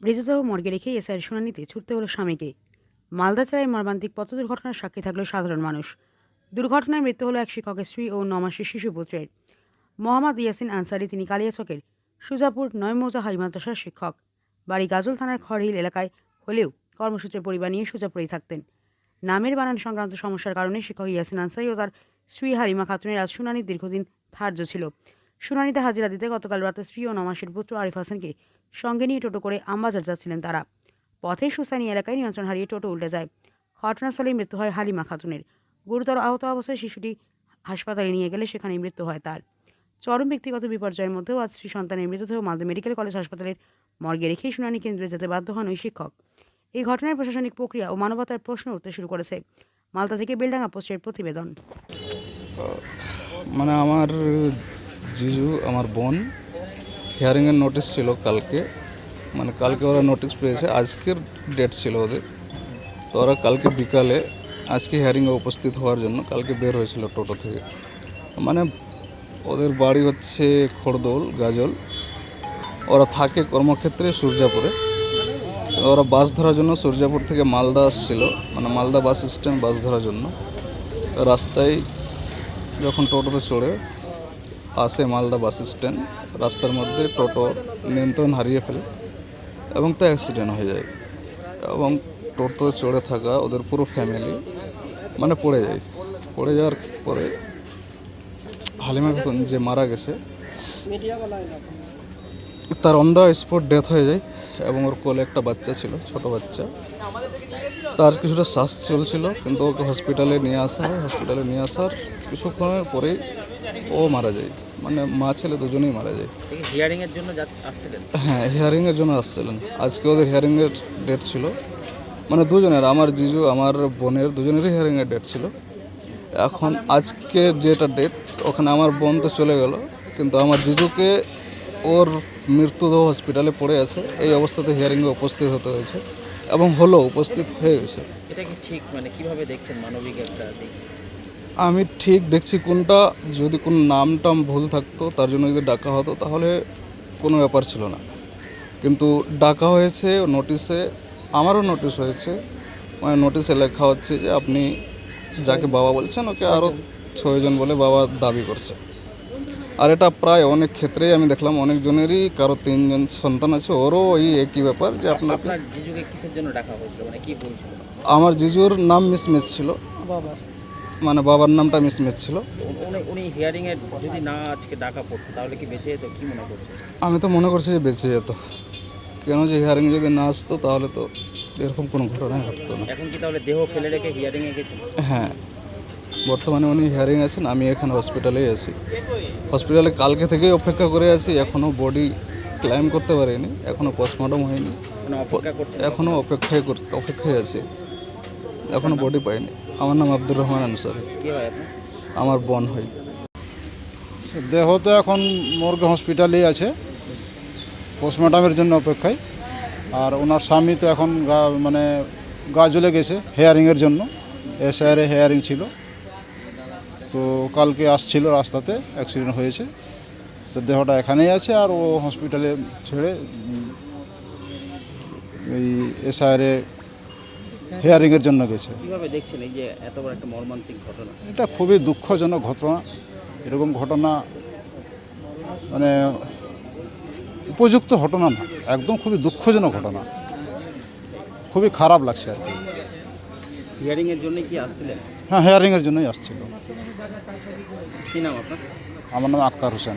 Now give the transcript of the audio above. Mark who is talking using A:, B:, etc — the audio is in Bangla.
A: মৃতদেহ মর্গে রেখে এসআইয়ের শুনানিতে ছুটতে হলো স্বামীকে। মালদা জেলায় মর্মান্তিক পথ দুর্ঘটনার সাক্ষী থাকল সাধারণ মানুষ। দুর্ঘটনায় মৃত্যু হলো এক শিক্ষকের স্ত্রী ও 9 মাসের শিশুপুত্রের। মোহাম্মদ ইয়াসিন আনসারি, তিনি কালিয়াচকের সুজাপুর 9 মৌজা হাই মাদ্রাসার শিক্ষক। বাড়ি গাজল থানার খড়হিল এলাকায় হলেও কর্মসূত্রে পরিবার নিয়ে সুজাপুরেই থাকতেন। নামের বানান সংক্রান্ত সমস্যার কারণে শিক্ষক ইয়াসিন আনসারি ও তার স্ত্রী হালিমা খাতুনের আজ শুনানির দীর্ঘদিন ধার্য ছিল। শুনানিতে হাজিরা দিতে গতকাল রাতে স্ত্রী ও 9 মাসের পুত্র আরিফ হাসানকে সঙ্গে নিয়ে টোটো করে আমবাজার যাচ্ছিলেন তারা। পথে সুসানি এলাকায় নিয়ন্ত্রণ হারিয়ে টোটো উল্টে যায়। ঘটনাস্থলেই মৃত্যু হয় হালিমা খাতুনের। গুরুতর আহত অবস্থায় শিশুটি হাসপাতালে নিয়ে গেলে সেখানেই মৃত্যু হয় তার। চরম ব্যক্তিগত বিপর্যয়ের মধ্যেও আজ স্ত্রী সন্তানের মৃতদেহ মালদা মেডিকেল কলেজ হাসপাতালের মর্গে রেখেই শুনানি কেন্দ্রে যেতে বাধ্য হন ওই শিক্ষক। এই ঘটনায় প্রশাসনিক প্রক্রিয়া ও মানবতার প্রশ্ন উঠতে শুরু করেছে। মালদা থেকে বেলডাঙ্গা পোস্টের প্রতিবেদন।
B: মানে আমার জিজু, আমার বোন হিয়ারিংয়ের নোটিশ ছিল কালকে, মানে কালকে ওরা নোটিশ পেয়েছে, আজকের ডেট ছিল ওদের। তো ওরা কালকে বিকালে আজকে হিয়ারিংয়ে উপস্থিত হওয়ার জন্য কালকে বের হয়েছিল টোটো থেকে। মানে ওদের বাড়ি হচ্ছে খড়দৌল গাজল, ওরা থাকে কর্মক্ষেত্রে সূর্যাপুরে। ওরা বাস ধরার জন্য সূর্যাপুর থেকে মালদা আসছিল, মানে মালদা বাস স্ট্যান্ড বাস ধরার জন্য। রাস্তায় যখন টোটোতে চড়ে আসে মালদা বাস স্ট্যান্ড, রাস্তার মধ্যে টোটো নিয়ন্ত্রণ হারিয়ে ফেলে এবং তো অ্যাক্সিডেন্ট হয়ে যায়। এবং টোটোতে চড়ে থাকা ওদের পুরো ফ্যামিলি মানে পড়ে যায়। পড়ে যাওয়ার পরে হালিমা খাতুন যে মারা গেছে, তার অন দ্য স্পট ডেথ হয়ে যায় এবং ওর কোলে একটা বাচ্চা ছিল, ছোট বাচ্চা। তার কিছুটা শ্বাস চলছিল, কিন্তু ওকে হসপিটালে নিয়ে আসা হয়। হসপিটালে নিয়ে আসার কিছুক্ষণের পরেই ও মারা যায়, মানে মা ছেলে দুজনেই মারা যায়।
C: হিয়ারিংয়ের জন্য আসছিলেন?
B: হ্যাঁ, হিয়ারিংয়ের জন্য আসছিলেন। আজকে ওদের হিয়ারিংয়ের ডেট ছিল, মানে দুজনের, আমার জিজু আমার বোনের দুজনেরই হিয়ারিংয়ের ডেট ছিল। এখন আজকে যেটা ডেট, ওখানে আমার বোন তো চলে গেল, কিন্তু আমার জিজুকে ওর মৃত্যুদেহ হসপিটালে পড়ে আছে। এই অবস্থাতে হিয়ারিংয়ে উপস্থিত হতে হয়েছে এবং উপস্থিত হয়ে গেছে।
C: এটা কি ঠিক, মানে কিভাবে দেখছেন মানবিক একটা দিক?
B: আমি ঠিক দেখছি কোনটা, যদি কোনো নাম টাম ভুল থাকতো তার জন্য যদি ডাকা হতো তাহলে কোনো ব্যাপার ছিল না, কিন্তু ডাকা হয়েছে নোটিশে। আমারও নোটিশ হয়েছে, মানে নোটিশে লেখা হচ্ছে যে আপনি যাকে বাবা বলছেন ওকে আরও 6 জন বলে বাবা দাবি করছে। আর এটা প্রায় অনেক ক্ষেত্রেই আমি দেখলাম, অনেকজনেরই, কারো 3 জন সন্তান আছে, ওরও ওই একই ব্যাপার যে
C: আপনার জিজুকে কিসের জন্য ডাকা হয়েছিল, মানে কি বলছিল?
B: আমার জিজুর নাম মিসম্যাচ ছিল, মানে বাবার নামটা মিসম্যাচ ছিল।
C: উনি হিয়ারিংয়ের যদি না আজকে ডাকা পড়তো তাহলে কি বেঁচে যেত, কি মনে করছে?
B: আমি তো মনে করছি যে বেঁচে যেত, কেন যে হিয়ারিং যদি না আসতো তাহলে তো এরকম কোনো ঘটনাই ঘটতো না।
C: এখন কি তাহলে দেহ ফেলে রেখে হিয়ারিংয়ে গেছেন?
B: হ্যাঁ, বর্তমানে উনি হিয়ারিং আছেন, আমি এখানে হসপিটালেই আছি। হসপিটালে কালকে থেকেই অপেক্ষা করে আছি, এখনও বডি ক্লাইম করতে পারিনি, এখনও পোস্টমর্টম হয়নি,
C: মানে অপেক্ষা করছেন?
B: এখনও অপেক্ষায় আছি, এখনও বডি পাইনি। আমার নাম আব্দুর রহমান আনসারি।
C: কি হয় আপনার?
B: আমার বোন হই।
D: দেহ তো এখন মর্গে হসপিটালেই আছে, পোস্টমর্টমের জন্য অপেক্ষায়। আর ওনার স্বামী তো এখন মানে গাজলে গেছে হেয়ারিংয়ের জন্য, এসআইআরে হেয়ারিং ছিল। তো কালকে আসছিল, রাস্তাতে অ্যাক্সিডেন্ট হয়েছে। তো দেহটা এখানেই আছে, আর ও হসপিটালে ছেড়ে এই এসআইআরে হেয়ারিংয়ের জন্য গেছে।
C: কীভাবে দেখছেন এই যে এত বড় একটা মর্মান্তিক ঘটনা?
D: এটা খুবই দুঃখজনক ঘটনা। এরকম ঘটনা মানে উপযুক্ত ঘটনা না, একদম খুবই দুঃখজনক ঘটনা, খুবই খারাপ লাগছে আর কি।
C: হিয়ারিংয়ের জন্য কি আসছিলেন?
D: হ্যাঁ, হেয়ারিংয়ের জন্যই আসছিল।
C: কী নাম আপনার?
D: আমার নাম আক্তার হোসেন।